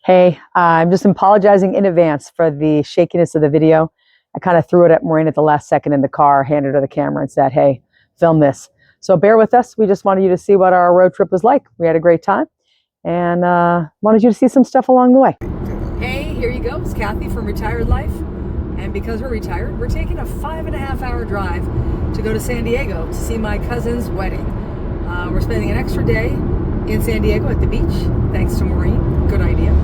Hey, I'm just apologizing in advance for the shakiness of the video. I kind of threw it at Maureen at the last second in the car, handed her the camera and said, hey, film this. So bear with us. We just wanted you to see what our road trip was like. We had a great time and wanted you to see some stuff along the way. Hey, here you go. It's Kathy from Retired Life. And because we're retired, we're taking a 5.5-hour drive to go to San Diego to see my cousin's wedding. We're spending an extra day in San Diego at the beach, thanks to Maureen. Good idea.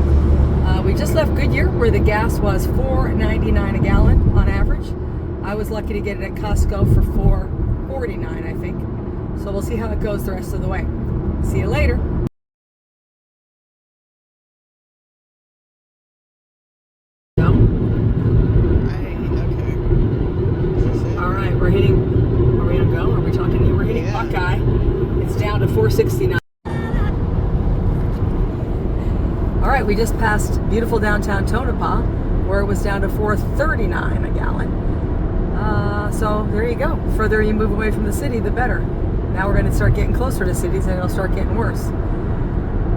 We just left Goodyear, where the gas was $4.99 a gallon on average. I was lucky to get it at Costco for $4.49, I think. So we'll see how it goes the rest of the way. See you later. No? Okay. All right, we're hitting, are we gonna go? Are we talking? We're hitting Buckeye. It's down to $4.69. All right, we just passed beautiful downtown Tonopah, where it was down to $4.39 a gallon. So there you go. The further you move away from the city, the better. Now we're going to start getting closer to cities, and it'll start getting worse.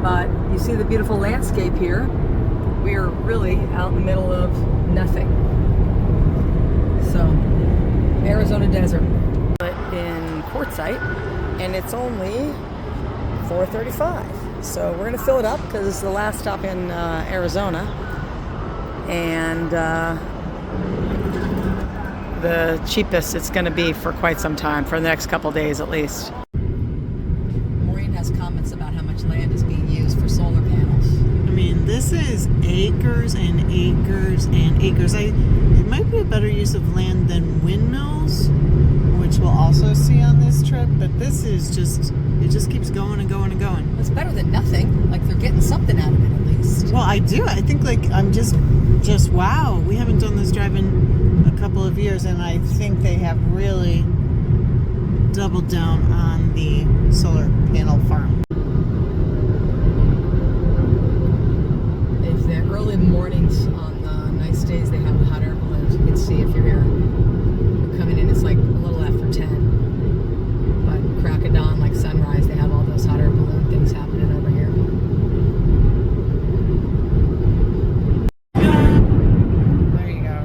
But you see the beautiful landscape here. We are really out in the middle of nothing. So, Arizona desert. In Quartzsite, and it's only $4.35. So we're gonna fill it up because it's the last stop in Arizona, and the cheapest it's gonna be for quite some time, for the next couple days at least. Maureen has comments about how much land is being used for solar panels. I mean, this is acres and acres and acres. It might be a better use of land than windmills, which we'll also see on this trip, but this is just, it just keeps going and going and going. It's better than nothing. Like, they're getting something out of it at least. Well, I do. I think, like, I'm just wow. We haven't done this drive in a couple of years, and I think they have really doubled down on the solar panel farm. If the early mornings on the nice days, they have the hot air balloons. You can see if you're here. We're coming in, it's like a little after 10. But crack of dawn, like sunrise, they have all those hot air balloon things happening over here. There you go.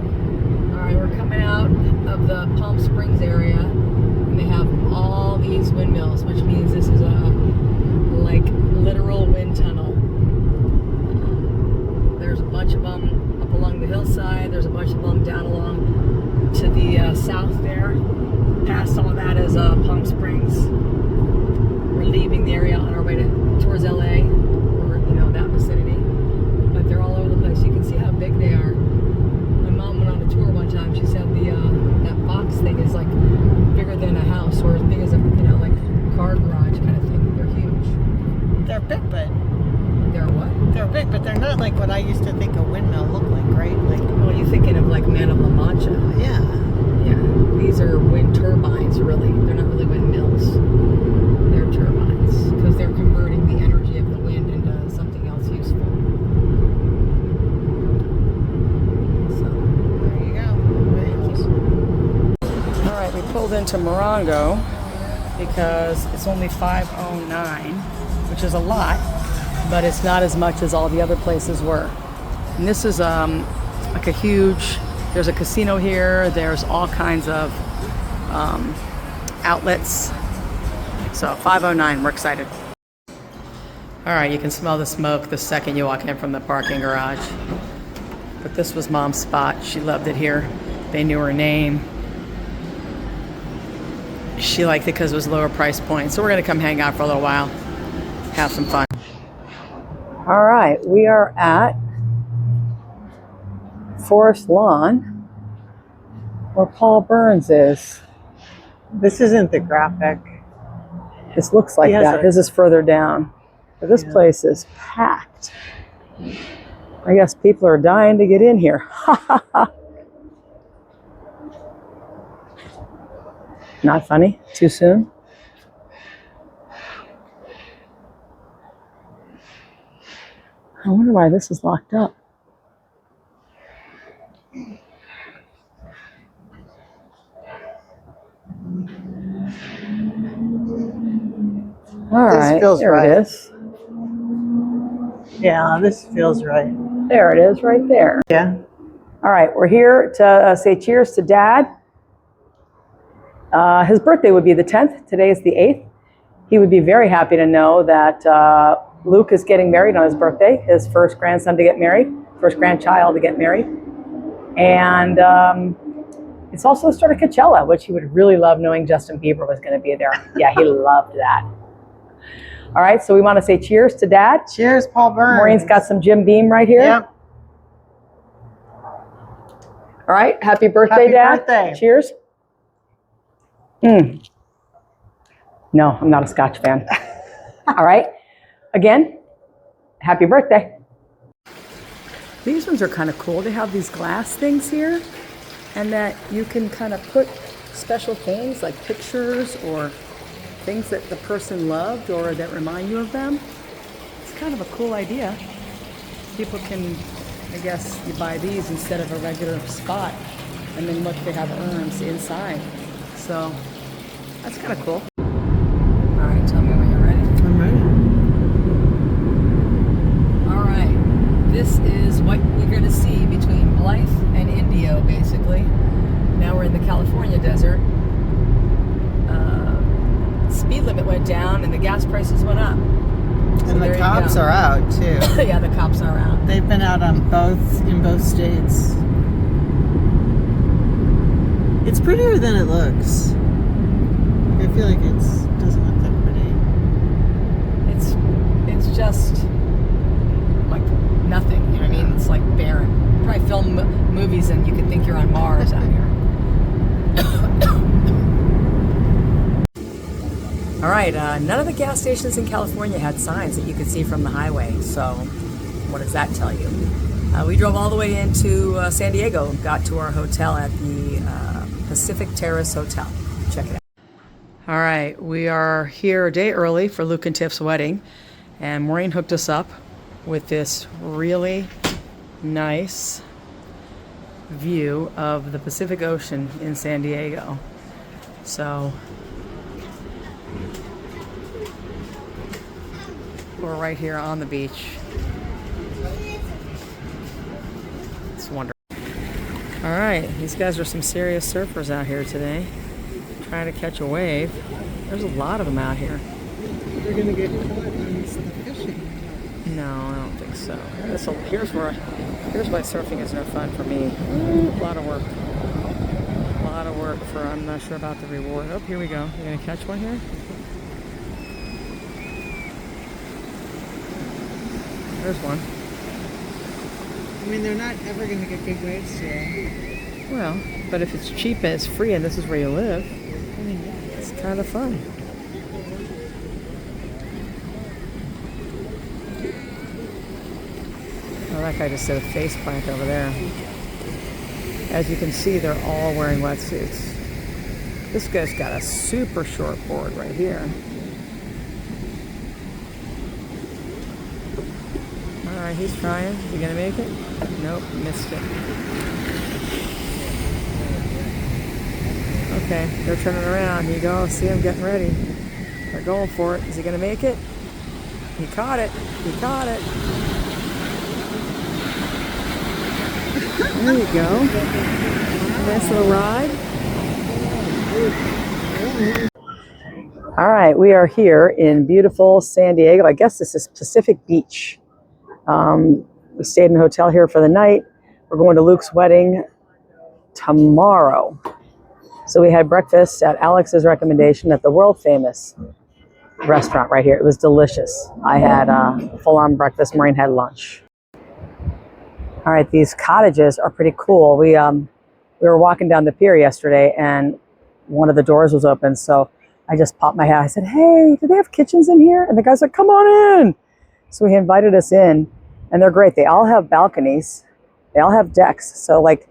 All right, we're coming out of the Palm Springs area, and they have all these windmills, which means this is a like literal wind tunnel. There's a bunch of them up along the hillside. There's a bunch of them down along to the south there. Past all of that is Palm Springs. We're leaving the area on our way towards LA, or that vicinity. But they're all over the place. You can see how big they are. My mom went on a tour one time. She said that box thing is like bigger than a house, or as big as a like car garage kind of thing. They're huge. They're big, but they're what? They're big, but they're not like what I used to think a windmill looked like, right? Like, well, you're thinking of like Man of La Mancha. Yeah. Yeah. These are wind turbines, really. They're not really windmills. They're turbines, because they're converting the energy of the wind into something else useful. So, there you go. Thank you. All right, we pulled into Morongo because it's only $5.09, which is a lot, but it's not as much as all the other places were. And this is like a huge, there's a casino here, there's all kinds of outlets. So $5.09, we're excited. All right, you can smell the smoke the second you walk in from the parking garage. But this was Mom's spot. She loved it here. They knew her name. She liked it because it was lower price point. So we're gonna come hang out for a little while, have some fun. All right, we are at Forest Lawn, where Paul Burns is. This isn't the graphic. This looks like that. This is further down. But this place is packed. I guess people are dying to get in here. Not funny? Too soon? I wonder why this is locked up. All right, there it is. Yeah, this feels right. There it is right there. Yeah. All right, we're here to say cheers to Dad. His birthday would be the 10th. Today is the 8th. He would be very happy to know that Luke is getting married on his birthday, his first grandson to get married, first grandchild to get married. And it's also the start of Coachella, which he would really love knowing Justin Bieber was going to be there. Yeah, he loved that. All right, so we want to say cheers to Dad. Cheers, Paul Burns. Maureen's got some Jim Beam right here. Yep. All right, happy birthday, Happy Dad. birthday. Cheers. No, I'm not a Scotch fan. All right, again, happy birthday. These ones are kind of cool. They have these glass things here, and that you can kind of put special things like pictures or things that the person loved or that remind you of them. It's kind of a cool idea. People can, I guess, you buy these instead of a regular spot, and then look, they have urns inside. So that's kind of cool. All right, tell me when you're ready. I'm ready. All right, this is what we're going to see between Blythe and Indio, basically. Now we're in the California desert. Speed limit went down and the gas prices went up. So And the cops are out too. Yeah, the cops are out. They've been out on in both states. It's prettier than it looks. I feel like it doesn't look that pretty. It's just like nothing. You know what I mean? It's like barren. You probably film movies and you could think you're on Mars out here. All right, none of the gas stations in California had signs that you could see from the highway. So what does that tell you? We drove all the way into San Diego, got to our hotel at the Pacific Terrace Hotel. Check it out. All right, we are here a day early for Luke and Tiff's wedding, and Maureen hooked us up with this really nice view of the Pacific Ocean in San Diego. So we're right here on the beach. It's wonderful. All right, these guys are some serious surfers out here today, trying to catch a wave. There's a lot of them out here. They're gonna get caught on the fishing. No, I don't think so. Here's why surfing is no fun for me. A lot of work. A lot of work for, I'm not sure about the reward. Oh, here we go. You're gonna catch one here? There's one. I mean, they're not ever gonna get big waves here. Well, but if it's cheap and it's free and this is where you live, I mean, it's kind of fun. Oh, that guy just did a face plant over there. As you can see, they're all wearing wetsuits. This guy's got a super short board right here. All right, he's trying. You gonna make it? Nope, missed it. Okay, they're turning around. Here you go. See him getting ready. They're going for it. Is he gonna make it? He caught it. He caught it. There you go. Nice little ride. All right, we are here in beautiful San Diego. I guess this is Pacific Beach. We stayed in a hotel here for the night. We're going to Luke's wedding tomorrow. So we had breakfast at Alex's recommendation at the world famous restaurant right here. It was delicious. I had full-on breakfast. Maureen had lunch. All right, these cottages are pretty cool. We were walking down the pier yesterday and one of the doors was open. So I just popped my head. I said, hey, do they have kitchens in here? And the guy's like, come on in. So he invited us in and they're great. They all have balconies. They all have decks. So like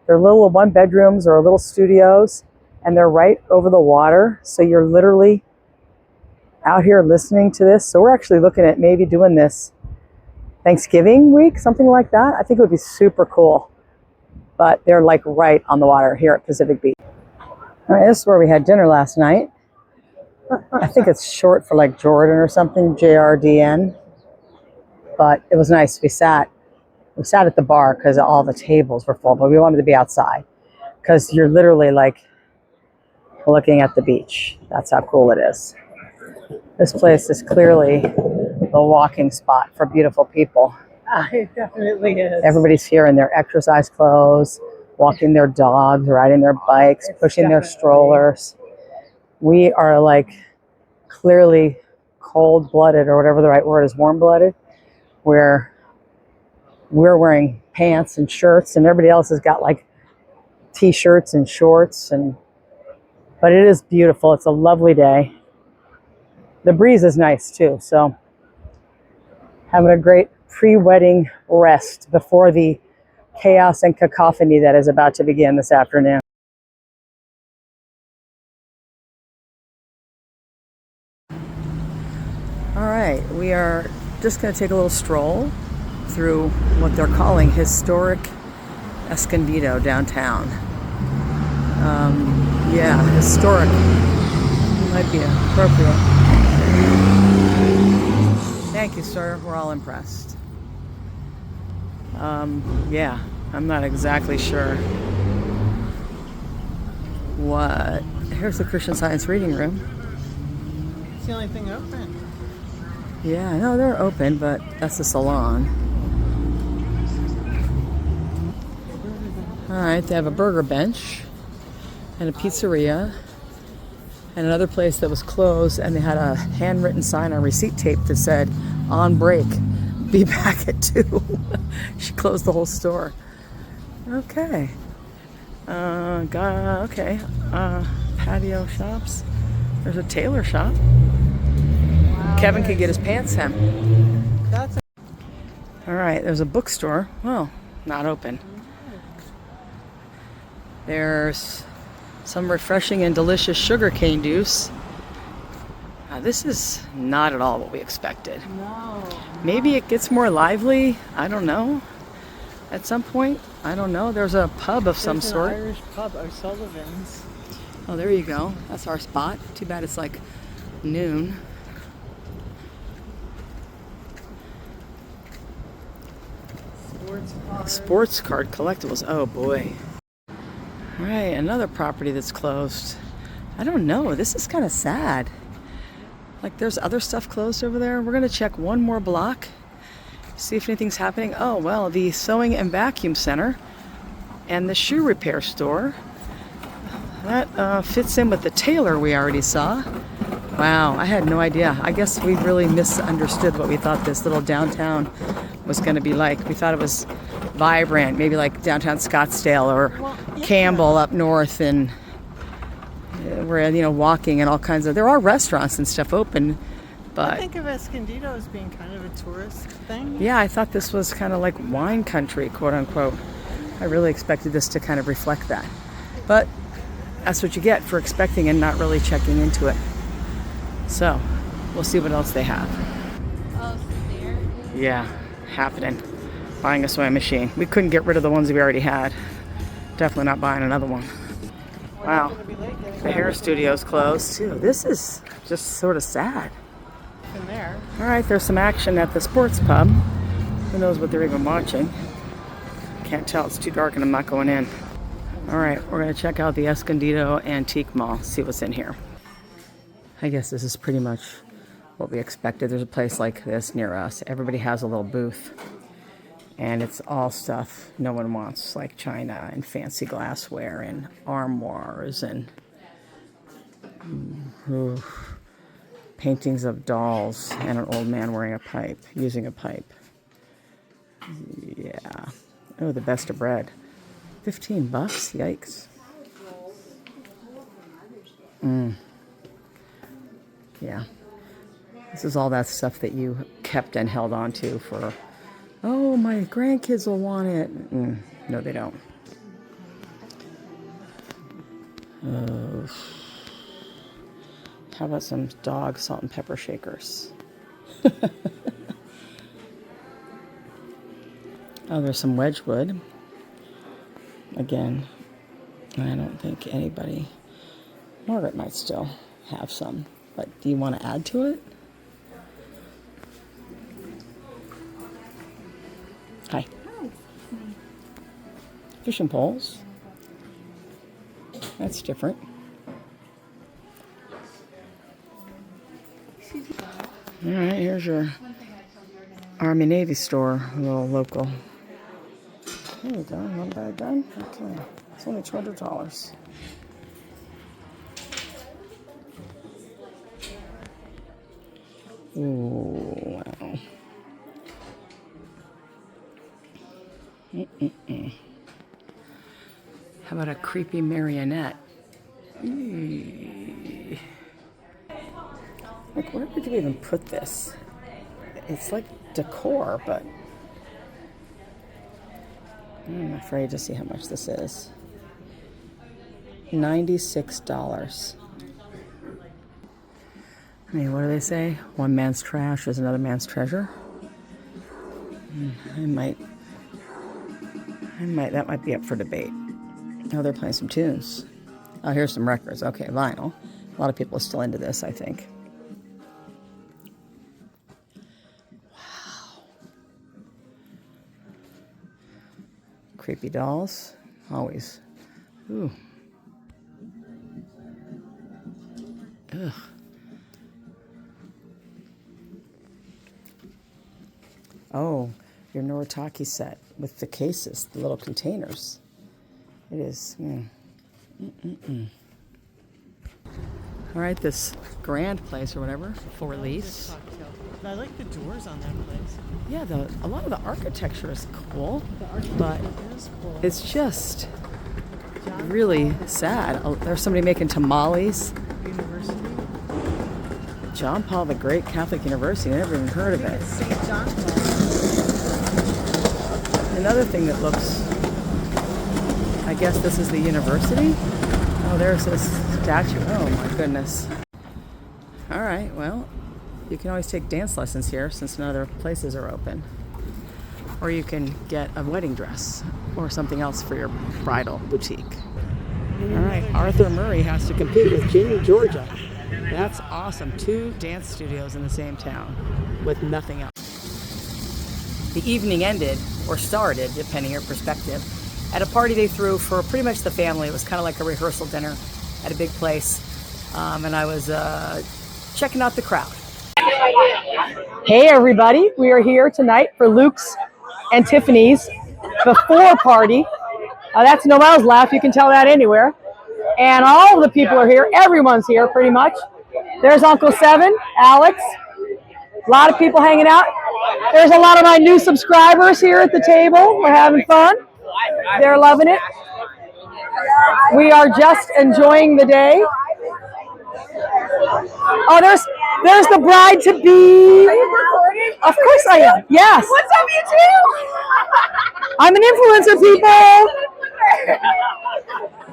they're little one bedrooms or little studios and they're right over the water. So you're literally out here listening to this. So we're actually looking at maybe doing this Thanksgiving week, something like that. I think it would be super cool. But they're like right on the water here at Pacific Beach. All right, this is where we had dinner last night. I think it's short for like Jordan or something, JRDN. but it was nice. We sat at the bar because all the tables were full, but we wanted to be outside because you're literally like looking at the beach. That's how cool it is. This place is clearly the walking spot for beautiful people. It definitely is. Everybody's here in their exercise clothes, walking their dogs, riding their bikes, pushing their strollers. We are like clearly cold-blooded, or whatever the right word is, warm-blooded, where we're wearing pants and shirts and everybody else has got like t-shirts and shorts, but it is beautiful. It's a lovely day. The breeze is nice too, so having a great pre-wedding rest before the chaos and cacophony that is about to begin this afternoon. All right, we are just going to take a little stroll through what they're calling Historic Escondido downtown. Yeah, historic might be appropriate. Thank you, sir. We're all impressed. Yeah, I'm not exactly sure what. Here's the Christian Science reading room. It's the only thing open. Yeah, I know they're open, but that's the salon. All right, they have a burger bench and a pizzeria and another place that was closed, and they had a handwritten sign on receipt tape that said, "On break, be back at 2." She closed the whole store. Okay. Okay. Patio shops. There's a tailor shop. Wow, Kevin could get his pants hem. All right, there's a bookstore. Well, not open. There's some refreshing and delicious sugarcane juice. This is not at all what we expected. No. Maybe it gets more lively. I don't know. At some point, I don't know. There's a pub of some sort. An Irish pub, O'Sullivan's. Oh, there you go. That's our spot. Too bad it's like noon. Sports card collectibles. Oh boy. All right, another property that's closed. I don't know. This is kind of sad. Like there's other stuff closed over there. We're gonna check one more block, see if anything's happening. Oh well, the sewing and vacuum center and the shoe repair store. That fits in with the tailor we already saw. Wow, I had no idea. I guess we really misunderstood what we thought this little downtown was going to be like. We thought it was vibrant, maybe like downtown Scottsdale or Campbell up north, and we're walking and all kinds of. There are restaurants and stuff open, but I think of Escondido as being kind of a tourist thing. Yeah, I thought this was kind of like wine country, quote unquote. I really expected this to kind of reflect that, but that's what you get for expecting and not really checking into it. So we'll see what else they have. Oh, so there? Yeah, happening. Buying a sewing machine. We couldn't get rid of the ones we already had. Definitely not buying another one. Wow. The hair studio's closed too. This is just sort of sad. In there. All right, there's some action at the sports pub. Who knows what they're even watching? Can't tell. It's too dark and I'm not going in. All right, we're going to check out the Escondido Antique Mall, see what's in here. I guess this is pretty much what we expected. There's a place like this near us. Everybody has a little booth, and it's all stuff no one wants, like china and fancy glassware and armoires and paintings of dolls and an old man wearing a pipe, using a pipe. Yeah. Oh, the best of bread. $15, yikes. Yeah. This is all that stuff that you kept and held on to for, oh, my grandkids will want it. No, they don't. How about some dog salt and pepper shakers? Oh, there's some Wedgwood. Again, I don't think anybody, Margaret might still have some, but do you want to add to it? Hi. Fishing poles. That's different. All right, here's your Army Navy store, a little local. There you go, one bag done. Okay, it's only $200. Ooh, wow. How about a creepy marionette? Eee. Like, where would you even put this? It's like decor, but I'm afraid to see how much this is. $96. I mean, what do they say? One man's trash is another man's treasure. That might be up for debate. Oh, they're playing some tunes. Oh, here's some records. Okay, vinyl. A lot of people are still into this, I think. Wow. Creepy dolls. Always. Ooh. Ugh. Oh, your Noritake set with the cases, the little containers. It is. All right, this Grand Place or whatever, for release. I like the doors on that place. Yeah, a lot of the architecture is cool, but is cool. it's just really sad. Oh, there's somebody making tamales. University. John Paul the Great Catholic University. I never even heard of it. St. John Paul. Another thing that looks, I guess this is the university. Oh, there's this statue. Oh my goodness. All right, well, you can always take dance lessons here since none other places are open. Or you can get a wedding dress or something else for your bridal boutique. All right, Arthur Murray has to compete with Ginny, Georgia. That's awesome. 2 dance studios in the same town with nothing else. The evening ended, or started, depending on your perspective, at a party they threw for pretty much the family. It was kind of like a rehearsal dinner at a big place. And I was checking out the crowd. Hey everybody, we are here tonight for Luke's and Tiffany's before party. That's Noel's laugh, you can tell that anywhere. And all of the people are here, everyone's here pretty much. There's Uncle Seven, Alex, a lot of people hanging out. There's a lot of my new subscribers here at the table. We're having fun. They're loving it. We are just enjoying the day. Oh, there's the bride to be. Are you recording? Of course I am. Yes. What's up, you two? I'm an influencer, people.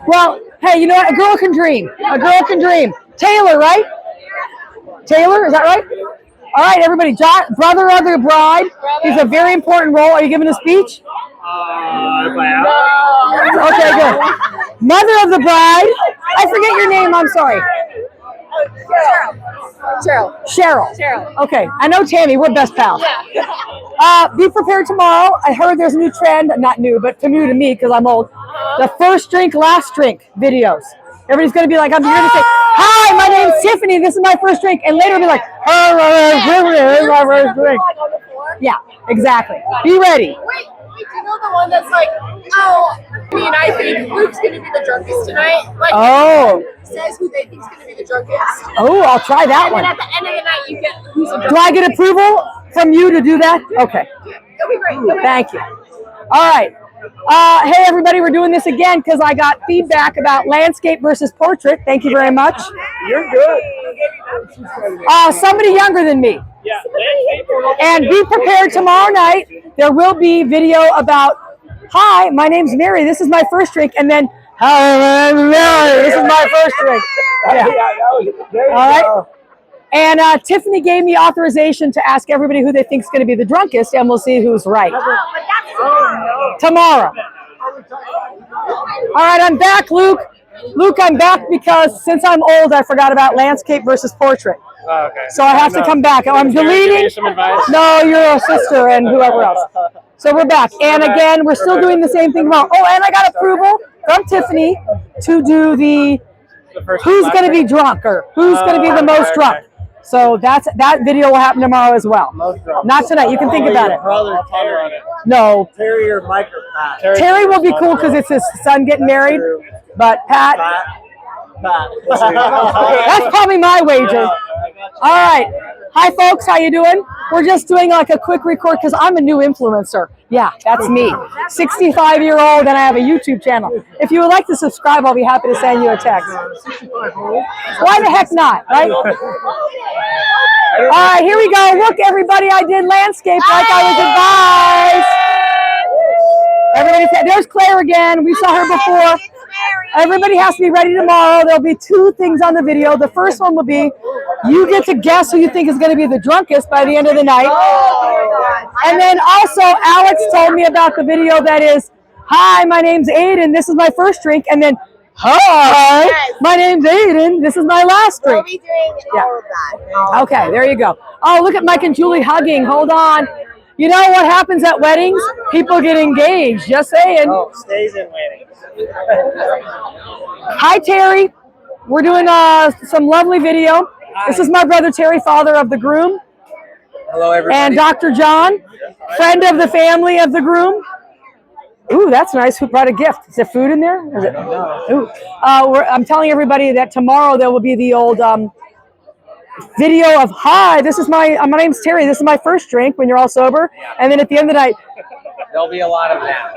Well, hey, you know what? A girl can dream. A girl can dream. Taylor, right? Taylor, is that right? All right, everybody. Brother of the bride. He's a very important role. Are you giving a speech? Okay, good. Mother of the bride. I forget your name. I'm sorry. Cheryl. Okay, I know Tammy. We're best pals. Be prepared tomorrow. I heard there's a new trend. Not new, but new to me because I'm old. The first drink, last drink videos. Everybody's going to be like, I'm here to say, hi, my name's Tiffany. This is my first drink. And later be like, my first drink. Yeah, exactly. Be ready. Wait, do you know the one that's like, I think Luke's going to be the drunkest tonight? Like, says who they think's going to be the drunkest. Oh, I'll try that one. And at the end of the night, you get who's the Do I get approval from you to do that? Okay. It'll be great. Thank you. All right. Hey, everybody, we're doing this again because I got feedback about landscape versus portrait. Thank you very much. You're good. Somebody younger than me. Yeah. And be prepared tomorrow night. There will be video about, hi, my name's Mary. This is my first drink. And then, hi, I'm Mary. This is my first drink. Yeah. All right. And Tiffany gave me authorization to ask everybody who they think is going to be the drunkest, and we'll see who's right. Tomorrow. All right, I'm back, Luke. Luke, I'm back because since I'm old, I forgot about landscape versus portrait. Oh, okay. So I have to come back. I'm deleting. Some advice? No, you're a sister and whoever else. So we're back. And again, we're still doing the same thing tomorrow. Oh, and I got approval from Tiffany to do the who's going to be drunk or who's going to be the most drunk. So that video will happen tomorrow as well. Not tonight. You can think about it. Brother Terry. No. Terry or Mike or Pat. Terry will be cool because it's his son getting married. But Pat. That's probably my wager. All right. Hi, folks. How you doing? We're just doing like a quick record because I'm a new influencer. Yeah, that's me. 65-year-old, and I have a YouTube channel. If you would like to subscribe, I'll be happy to send you a text. Why the heck not, right? All right, here we go. Look, everybody, I did landscape like I was advised. Everybody, there's Claire again. We saw her before. Everybody has to be ready tomorrow. There'll be 2 things on the video. The first one will be you get to guess who you think is going to be the drunkest by the end of the night. And then also, Alex told me about the video that is, hi, my name's Aiden. This is my first drink. And then, hi, my name's Aiden. This is my last drink. We'll be doing all of that. Okay, there you go. Oh, look at Mike and Julie hugging. Hold on. You know what happens at weddings? People get engaged. Just saying. Oh, stays in weddings. Hi, Terry. We're doing some lovely video. This is my brother Terry, father of the groom. Hello, everybody. And Dr. John, friend of the family of the groom. Ooh, that's nice. Who brought a gift? Is there food in there? Is it? Ooh. I'm telling everybody that tomorrow there will be the old video of, hi, this is my name's Terry. This is my first drink when you're all sober. And then at the end of the night, There'll be a lot of that.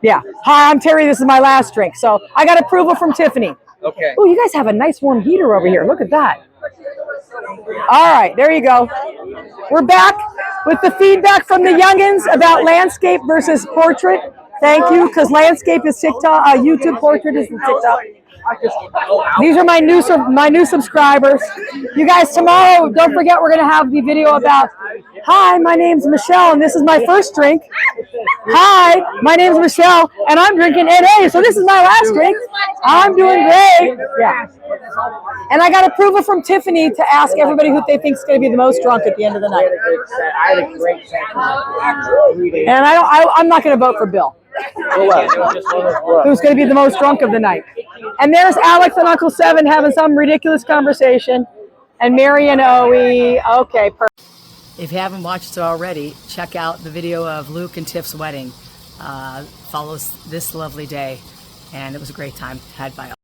yeah. Hi, I'm Terry. This is my last drink. So I got approval from Tiffany. Okay. Oh, you guys have a nice warm heater over here. Look at that. All right, there you go. We're back with the feedback from the youngins about landscape versus portrait. Thank you, because landscape is TikTok, YouTube, portrait is TikTok. These are my new subscribers. You guys, tomorrow, don't forget, we're going to have the video about, hi, my name's Michelle, and this is my first drink. Hi, my name's Michelle, and I'm drinking NA, so this is my last drink. I'm doing great. Yeah. And I got approval from Tiffany to ask everybody who they think is going to be the most drunk at the end of the night. I had a great set. And I'm not going to vote for Bill. Who's going to be the most drunk of the night. And there's Alex and Uncle Seven having some ridiculous conversation. And Mary and Owie. Okay, perfect. If you haven't watched it already, check out the video of Luke and Tiff's wedding. Follows this lovely day. And it was a great time had by all.